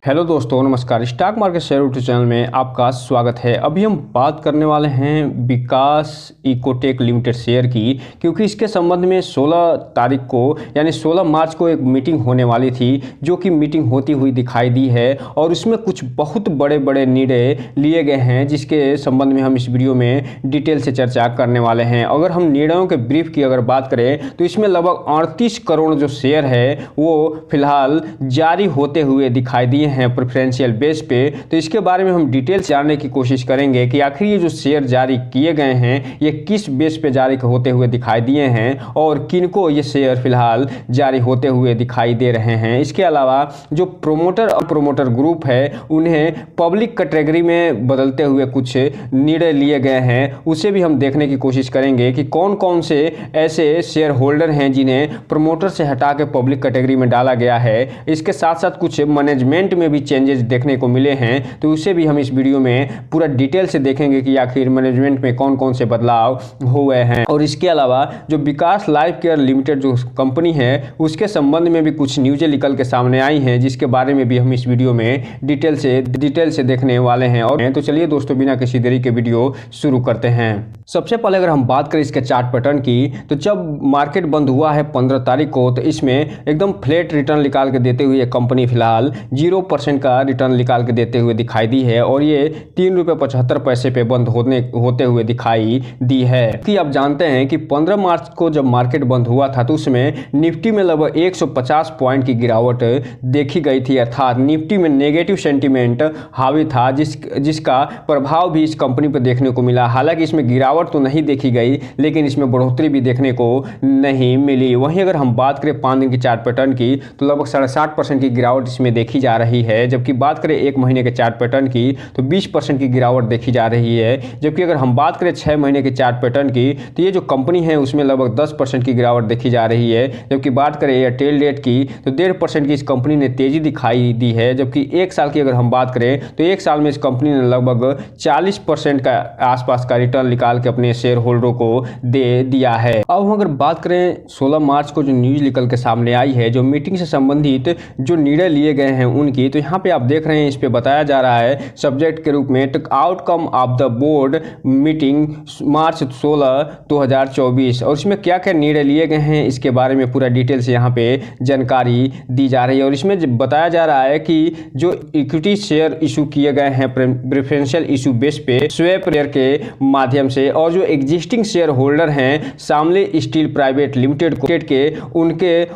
Hello दोस्तों, नमस्कार। Stock market share YouTube channel में आपका स्वागत है। अभी हम बात करने वाले हैं विकास इकोटेक लिमिटेड शेयर की, क्योंकि इसके संबंध में 16 तारीख को यानी 16 मार्च को एक मीटिंग होने वाली थी, जो कि मीटिंग होती हुई दिखाई दी है और उसमें कुछ बहुत बड़े बड़े निर्णय लिए गए हैं, जिसके संबंध में हम इस वीडियो में डिटेल से चर्चा करने वाले हैं। अगर हम निर्णयों के ब्रीफ की अगर बात करें तो इसमें लगभग 38 करोड़ जो शेयर है वो फिलहाल जारी होते हुए दिखाई दिए हैं प्रेफरेंशियल बेस पे। तो इसके बारे में हम डिटेल से जानने की कोशिश करेंगे कि आखिर ये जो शेयर जारी किए गए हैं ये किस बेस पे जारी होते हुए दिखाई दिए हैं और किनको ये शेयर फिलहाल जारी होते हुए दिखाई दे रहे हैं। इसके अलावा जो प्रोमोटर ग्रुप है उन्हें पब्लिक कैटेगरी में बदलते हुए कुछ निर्णय लिए गए हैं, उसे भी हम देखने की कोशिश करेंगे कि कौन कौन से ऐसे शेयर होल्डर हैं जिन्हें प्रमोटर से हटा के पब्लिक कैटेगरी में डाला गया है। इसके साथ साथ कुछ मैनेजमेंट में भी चेंजेस देखने को मिले हैं, तो उसे भी हम इस वीडियो में पूरा डिटेल से देखेंगे कि आखिर मैनेजमेंट में कौन कौन से बदलाव हुए हैं। और इसके अलावा जो विकास लाइफ केयर लिमिटेड जो कंपनी है उसके संबंध में भी कुछ न्यूज़ें निकल के सामने आई हैं, जिसके बारे में भी हम इस वीडियो में डिटेल से देखने वाले हैं। और तो चलिए दोस्तों, बिना किसी देरी के वीडियो शुरू करते हैं। सबसे पहले अगर हम बात करें इसके चार्ट पैटर्न की, तो जब मार्केट बंद हुआ है 15 तारीख को, तो इसमें एकदम फ्लैट रिटर्न निकाल के देते हुए कंपनी फिलहाल 0% का रिटर्न निकाल के देते हुए दिखाई दी है और ये ₹3.75 पे बंद होते हुए दिखाई दी है। कि आप जानते हैं कि 15 मार्च को जब मार्केट बंद हुआ था तो उसमें निफ्टी में लगभग 150 पॉइंट की गिरावट देखी गई थी, अर्थात निफ्टी में नेगेटिव सेंटीमेंट हावी था, जिसका प्रभाव भी इस कंपनी पर देखने को मिला। हालांकि इसमें गिरावट तो नहीं देखी गई, लेकिन इसमें बढ़ोतरी भी देखने को नहीं मिली। वहीं अगर हम बात करें 5 दिन की चार्ट पैटर्न की, तो लगभग 60.5% की गिरावट इसमें देखी जा रही है। जबकि बात करें 1 महीने के चार्ट पैटर्न की तो 20% की गिरावट देखी जा रही है। जबकि अगर हम बात करें 6 महीने के चार्ट पैटर्न की, तो ये जो कंपनी है उसमें लगभग 10% की गिरावट देखी जा रही है। जबकि बात करें एयरटेल डेट की तो 1.5% की इस कंपनी ने तेजी दिखाई दी है। जबकि 1 साल की अगर हम बात करें तो 1 साल में इस कंपनी ने लगभग 40% का आसपास का रिटर्न निकाल के अपने शेयर होल्डरों को दे दिया है। अब हम अगर बात करें 16 मार्च को जो न्यूज निकल के सामने आई है, जो मीटिंग से संबंधित जो निर्णय लिए गए हैं उनकी, तो यहाँ पे आप देख रहे हैं इस पे बताया जा रहा है सब्जेक्ट के रूप में outcome of the board meeting March 16, 2024। और इसमें क्या क्या निर्णय लिए गए हैं इसके बारे में पूरा डिटेल से यहाँ पे जानकारी दी जा रही है। और इसमें बताया जा रहा है कि जो इक्विटी शेयर इशू किए गए हैं प्रेफरेंशियल इशू बेस पे स्वैप शेयर के माध्यम से, और जो एग्जिस्टिंग शेयर होल्डर हैं शामली स्टील प्राइवेट लिमिटेड के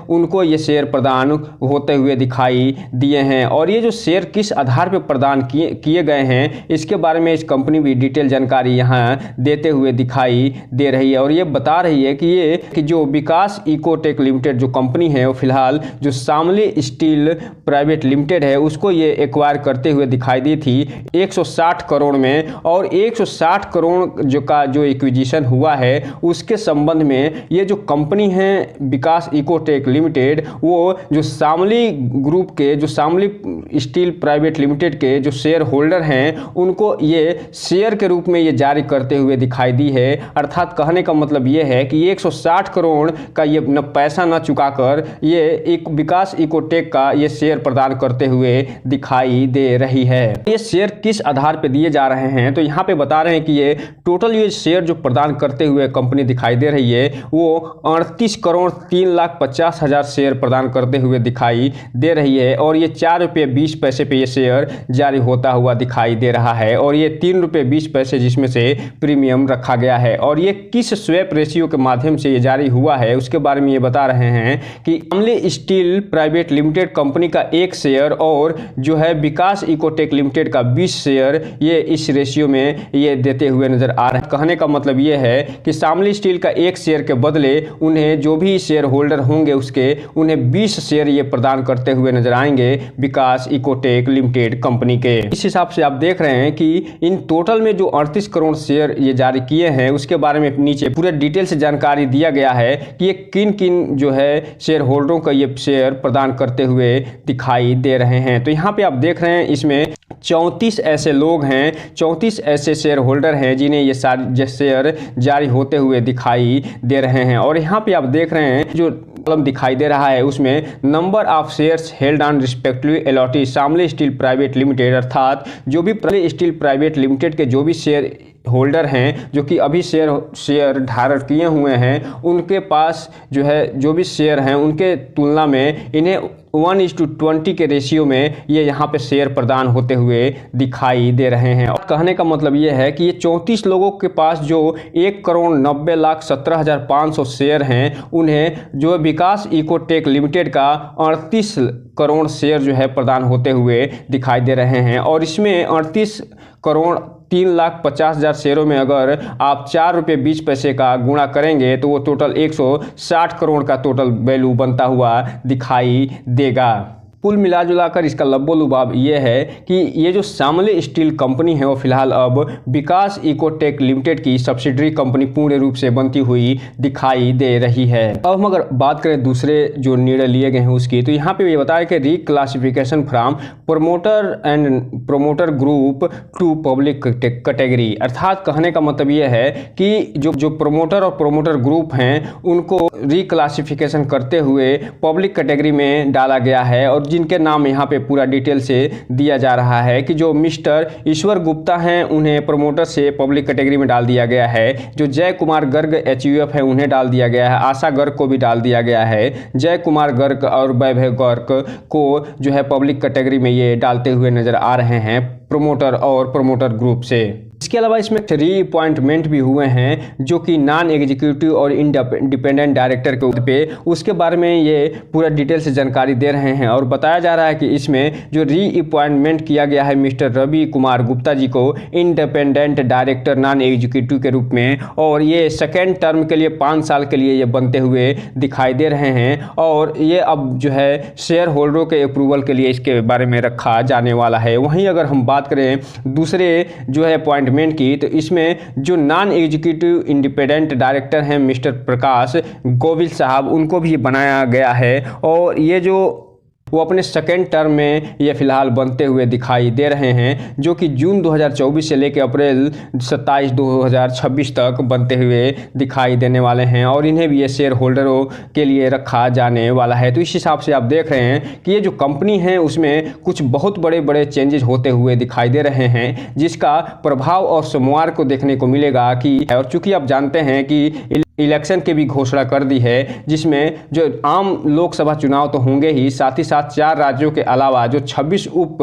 उनको ये शेयर प्रदान होते हुए दिखाई दिए हैं। और ये जो शेयर किस आधार पर प्रदान किए गए हैं इसके बारे में इस कंपनी भी डिटेल जानकारी यहाँ देते हुए दिखाई दे रही है। और ये बता रही है कि जो विकास इकोटेक लिमिटेड जो कंपनी है वो फिलहाल जो शामली स्टील प्राइवेट लिमिटेड है उसको ये एक्वायर करते हुए दिखाई दी थी 160 करोड़ में। और 160 करोड़ जो एक्विजिशन हुआ है उसके संबंध में ये जो कंपनी है विकास इकोटेक लिमिटेड, वो जो शामली ग्रुप के जो शामली स्टील प्राइवेट लिमिटेड के जो शेयर होल्डर हैं उनको ये शेयर के रूप में ये जारी करते हुए दिखाई दी है। अर्थात कहने का मतलब ये है कि 160 करोड़ का ये न पैसा न चुकाकर ये एक विकास इकोटेक का ये शेयर प्रदान करते हुए दिखाई दे रही है। ये शेयर किस आधार पर दिए जा रहे हैं, तो यहाँ पे बता रहे हैं कि ये टोटल ये शेयर जो प्रदान करते हुए कंपनी दिखाई दे रही है वो 38 करोड़ 3,50,000 शेयर प्रदान करते हुए दिखाई दे रही है। और ये ₹4.20 पे ये शेयर जारी होता हुआ दिखाई दे रहा है। और ये ₹3.20 जिसमें से प्रीमियम रखा गया है। और ये किस स्वैप रेशियो के माध्यम से ये जारी हुआ है उसके बारे में ये बता रहे हैं कि Shamli steel private limited company का 1 शेयर और जो है विकास इकोटेक लिमिटेड का 20 शेयर ये इस रेशियो में ये देते हुए नजर आ रहे हैं। कहने का मतलब ये है कि शामली स्टील का 1 शेयर के बदले उन्हें जो भी शेयर होल्डर होंगे उसके उन्हें 20 शेयर ये प्रदान करते हुए नजर आएंगे विकास इकोटेक लिमिटेड कंपनी के। इस हिसाब से आप देख रहे हैं कि इन टोटल में जो 38 करोड़ शेयर ये जारी किए हैं उसके बारे में नीचे पूरे डिटेल से जानकारी दिया गया है कि ये किन किन जो है शेयर होल्डरों का ये शेयर प्रदान करते हुए दिखाई दे रहे हैं। तो यहाँ पे आप देख रहे हैं इसमें 34 ऐसे लोग हैं, 34 ऐसे शेयर होल्डर हैं जिन्हें ये सारे शेयर जारी होते हुए दिखाई दे रहे हैं। और यहाँ पे आप देख रहे हैं जो कॉलम दिखाई दे रहा है उसमें number of shares held on respectively allotted Shamli steel private limited, अर्थात जो भी शामली स्टील प्राइवेट लिमिटेड के जो भी शेयर होल्डर हैं जो कि अभी शेयर धारण किए हुए हैं, उनके पास जो है जो भी शेयर हैं उनके तुलना में इन्हें 1:20 के रेशियो में ये यहाँ पे शेयर प्रदान होते हुए दिखाई दे रहे हैं। और कहने का मतलब ये है कि ये 34 लोगों के पास जो 1,90,17,500 शेयर हैं, उन्हें जो विकास इकोटेक लिमिटेड का 38 करोड़ शेयर जो है प्रदान होते हुए दिखाई दे रहे हैं। और इसमें 38 करोड़ 3,50,000 शेयरों में अगर आप ₹4.20 का गुणा करेंगे तो वो टोटल 160 करोड़ का टोटल वैल्यू बनता हुआ दिखाई देगा। कुल मिला जुलाकर इसका लब्बो लुबाब ये है कि ये जो शामली स्टील कंपनी है वो फिलहाल अब विकास इकोटेक लिमिटेड की सब्सिडरी कंपनी पूर्ण रूप से बनती हुई दिखाई दे रही है। अब हम अगर बात करें दूसरे जो निर्णय लिए गए हैं उसकी, तो यहाँ पे ये बताया कि reclassification from promoter and promoter group to public category, अर्थात कहने का मतलब ये है कि जो प्रोमोटर और प्रोमोटर ग्रुप हैं उनको रिक्लासिफिकेशन करते हुए पब्लिक कैटेगरी में डाला गया है। और जिनके नाम यहाँ पे पूरा डिटेल से दिया जा रहा है कि जो मिस्टर ईश्वर गुप्ता हैं उन्हें प्रमोटर से पब्लिक कैटेगरी में डाल दिया गया है, जो जय कुमार गर्ग HUF है उन्हें डाल दिया गया है, आशा गर्ग को भी डाल दिया गया है, जय कुमार गर्ग और वैभव गर्ग को जो है पब्लिक कैटेगरी में ये डालते हुए नजर आ रहे हैं प्रोमोटर और प्रोमोटर ग्रुप से। इसके अलावा इसमें रीअपॉइंटमेंट भी हुए हैं जो कि नॉन एग्जीक्यूटिव और इंडिपेंडेंट डायरेक्टर के पद पे, उसके बारे में ये पूरा डिटेल से जानकारी दे रहे हैं। और बताया जा रहा है कि इसमें जो रीअपॉइंटमेंट किया गया है मिस्टर रवि कुमार गुप्ता जी को इंडिपेंडेंट डायरेक्टर नॉन एग्जीक्यूटिव के रूप में, और ये सेकेंड टर्म के लिए 5 साल के लिए ये बनते हुए दिखाई दे रहे हैं। और ये अब जो है शेयर होल्डरों के अप्रूवल के लिए इसके बारे में रखा जाने वाला है। वहीं अगर हम बात करें दूसरे जो है अपॉइंटमेंट की, तो इसमें जो नॉन एग्जीक्यूटिव इंडिपेंडेंट डायरेक्टर हैं मिस्टर प्रकाश गोविल साहब, उनको भी बनाया गया है। और ये जो वो अपने सेकेंड टर्म में ये फिलहाल बनते हुए दिखाई दे रहे हैं, जो कि जून 2024 से लेकर अप्रैल 27 2026 तक बनते हुए दिखाई देने वाले हैं। और इन्हें भी ये शेयर होल्डरों के लिए रखा जाने वाला है। तो इस हिसाब से आप देख रहे हैं कि ये जो कंपनी है उसमें कुछ बहुत बड़े बड़े चेंजेस होते हुए दिखाई दे रहे हैं, जिसका प्रभाव और सोमवार को देखने को मिलेगा कि, और चूंकि आप जानते हैं कि इलेक्शन की भी घोषणा कर दी है, जिसमें जो आम लोकसभा चुनाव तो होंगे ही, साथ ही साथ 4 राज्यों के अलावा जो 26 उप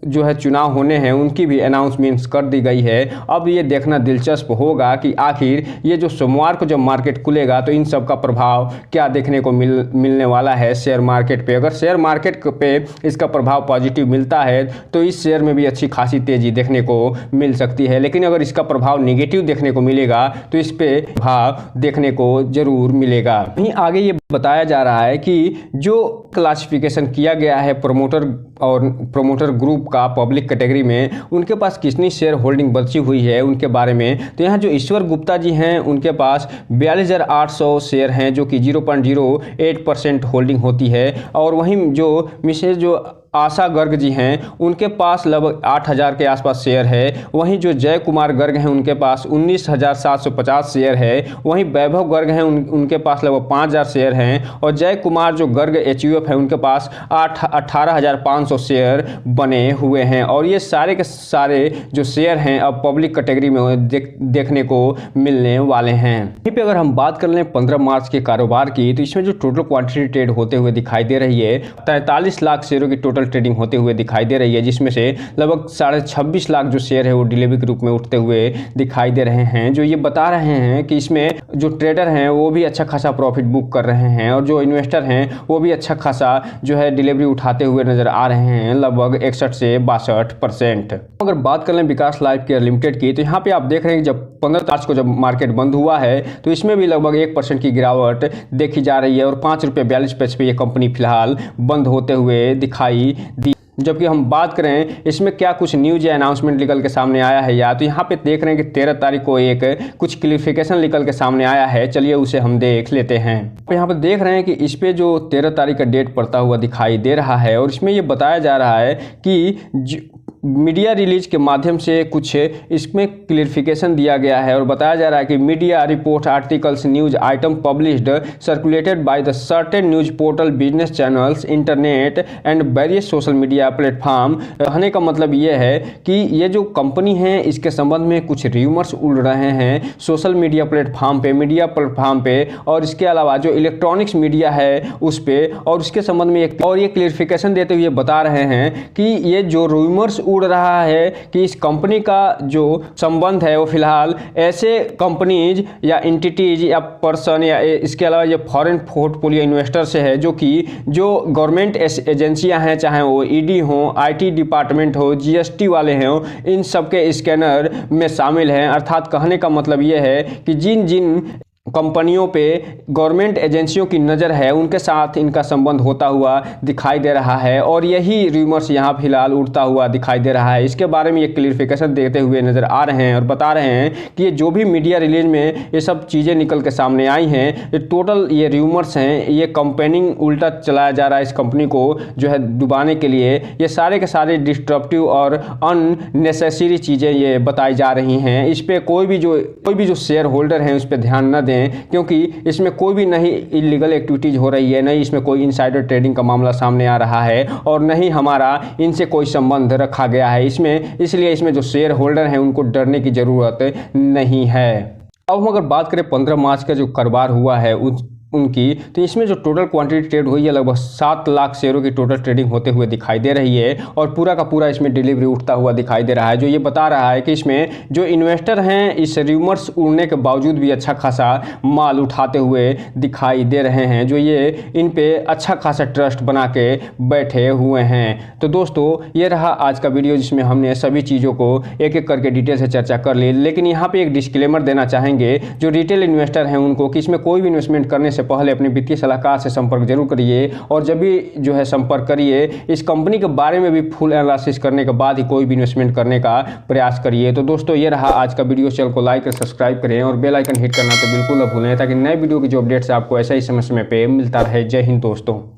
जो है चुनाव होने हैं उनकी भी अनाउंसमेंट्स कर दी गई है। अब ये देखना दिलचस्प होगा कि आखिर ये जो सोमवार को जब मार्केट खुलेगा तो इन सब का प्रभाव क्या देखने को मिलने वाला है शेयर मार्केट पे। अगर शेयर मार्केट पे इसका प्रभाव पॉजिटिव मिलता है तो इस शेयर में भी अच्छी खासी तेजी देखने को मिल सकती है, लेकिन अगर इसका प्रभाव नेगेटिव देखने को मिलेगा तो इस पे प्रभाव देखने को जरूर मिलेगा। वहीं आगे ये बताया जा रहा है कि जो क्लासिफिकेशन किया गया है प्रोमोटर और प्रोमोटर ग्रुप का पब्लिक कैटेगरी में, उनके पास कितनी शेयर होल्डिंग बची हुई है उनके बारे में, तो यहाँ जो ईश्वर गुप्ता जी हैं उनके पास 42,800 शेयर हैं जो कि 0.08% होल्डिंग होती है। और वहीं जो मिसेज जो आशा गर्ग जी हैं उनके पास लगभग 8,000 के आसपास शेयर है। वहीं जो जय कुमार गर्ग हैं उनके पास 19,750 शेयर है। वहीं वैभव गर्ग हैं उनके पास लगभग 5,000 शेयर हैं। और जय कुमार जो गर्ग HUF है उनके पास 18,500 शेयर बने हुए हैं। और ये सारे के सारे जो शेयर हैं अब पब्लिक कैटेगरी में देखने को मिलने वाले हैं। यहीं पे अगर हम बात कर लें 15 मार्च के कारोबार की, तो इसमें जो टोटल क्वांटिटी ट्रेड होते हुए दिखाई दे रही है 43 लाख शेयरों की टोटल ट्रेडिंग होते हुए दिखाई दे रही है, जिसमें से लगभग 26.5 लाख जो शेयर है वो डिलीवरी के रूप में उठते हुए दिखाई दे रहे हैं। जो ये बता रहे हैं कि इसमें जो ट्रेडर हैं वो भी अच्छा खासा प्रॉफिट बुक कर रहे हैं और जो इन्वेस्टर हैं वो भी अच्छा खासा जो है डिलीवरी उठाते हुए नजर आ रहे हैं, लगभग 61 से 62%। अगर बात कर लें विकास लाइफ केयर लिमिटेड की, तो यहाँ पे आप देख रहे हैं कि जब 15 मार्च को जब मार्केट बंद हुआ है तो इसमें भी लगभग 1% की गिरावट देखी जा रही है और ₹5.42 पे ये कंपनी फिलहाल बंद होते हुए दिखाई दी। जबकि हम बात करें इसमें क्या कुछ न्यूज या अनाउंसमेंट निकल के सामने आया है या, तो यहाँ पे देख रहे हैं कि 13 तारीख को एक कुछ क्लियरिफिकेशन निकल के सामने आया है। चलिए उसे हम देख लेते हैं। यहाँ पे देख रहे हैं कि इस पे जो 13 तारीख का डेट पड़ता हुआ दिखाई दे रहा है और इसमें ये बताया जा रहा है कि मीडिया रिलीज के माध्यम से कुछ इसमें क्लियरिफिकेशन दिया गया है और बताया जा रहा है कि media report articles news item published circulated by the certain news portal business channels internet and various social media platform. कहने का मतलब ये है कि ये जो कंपनी है इसके संबंध में कुछ र्यूमर्स उड़ रहे हैं सोशल मीडिया प्लेटफॉर्म पे, मीडिया प्लेटफॉर्म पे, और इसके अलावा जो इलेक्ट्रॉनिक्स मीडिया है उस पे, और उसके संबंध में ये क्लियरिफिकेशन देते हुए बता रहे हैं कि ये जो रूमर्स उड़ रहा है कि इस कंपनी का जो संबंध है वो फिलहाल ऐसे कंपनीज या एंटिटीज या पर्सन या इसके अलावा ये फॉरेन पोर्टफोलियो इन्वेस्टर से है जो गवर्नमेंट एजेंसियां हैं, चाहे वो ईडी हो, आईटी डिपार्टमेंट हो, जीएसटी वाले हों, इन सब के स्कैनर में शामिल हैं। अर्थात कहने का मतलब ये है कि जिन जिन कंपनियों पे गवर्नमेंट एजेंसियों की नज़र है उनके साथ इनका संबंध होता हुआ दिखाई दे रहा है, और यही रूमर्स यहाँ फिलहाल उड़ता हुआ दिखाई दे रहा है। इसके बारे में ये क्लियरिफिकेशन देते हुए नज़र आ रहे हैं और बता रहे हैं कि ये जो भी मीडिया रिलीज में ये सब चीज़ें निकल के सामने आई हैं, ये टोटल ये रूमर्स हैं, ये कंपेनिंग उल्टा चलाया जा रहा है इस कंपनी को जो है डुबाने के लिए। ये सारे के सारे डिस्ट्रप्टिव और अननेसेसरी चीज़ें ये बताई जा रही हैं। इस पर कोई भी जो शेयर होल्डर हैं उस पर ध्यान न दें, क्योंकि इसमें कोई भी नहीं इलीगल एक्टिविटीज हो रही है, नहीं इसमें कोई इनसाइडर ट्रेडिंग का मामला सामने आ रहा है, और नहीं हमारा इनसे कोई संबंध रखा गया है इसलिए इसमें जो शेयर होल्डर हैं उनको डरने की ज़रूरत नहीं है। अब हम अगर बात करें 15 मार्च का जो कारोबार हुआ है उनकी, तो इसमें जो टोटल क्वांटिटी ट्रेड हुई है लगभग 7 लाख शेयरों की टोटल ट्रेडिंग होते हुए दिखाई दे रही है, और पूरा का पूरा इसमें डिलीवरी उठता हुआ दिखाई दे रहा है, जो ये बता रहा है कि इसमें जो इन्वेस्टर हैं इस रूमर्स उड़ने के बावजूद भी अच्छा खासा माल उठाते हुए दिखाई दे रहे हैं, जो ये इन पे अच्छा खासा ट्रस्ट बना के बैठे हुए हैं। तो दोस्तों ये रहा आज का वीडियो जिसमें हमने सभी चीज़ों को एक एक करके डिटेल से चर्चा कर ली, लेकिन यहाँ पर एक डिस्क्लेमर देना चाहेंगे जो रिटेल इन्वेस्टर हैं उनको कि इसमें कोई भी इन्वेस्टमेंट करने से पहले अपने वित्तीय सलाहकार से संपर्क जरूर करिए, और जब भी जो है संपर्क करिए इस कंपनी के बारे में भी फुल एनालिसिस करने के बाद ही कोई भी इन्वेस्टमेंट करने का प्रयास करिए। तो दोस्तों ये रहा आज का वीडियो, चैनल को लाइक और सब्सक्राइब करें और बेल आइकन हिट करना तो बिल्कुल न भूलें, ताकि नए वीडियो की जो अपडेट्स आपको ऐसा ही समय पे मिलता रहे। जय हिंद दोस्तों।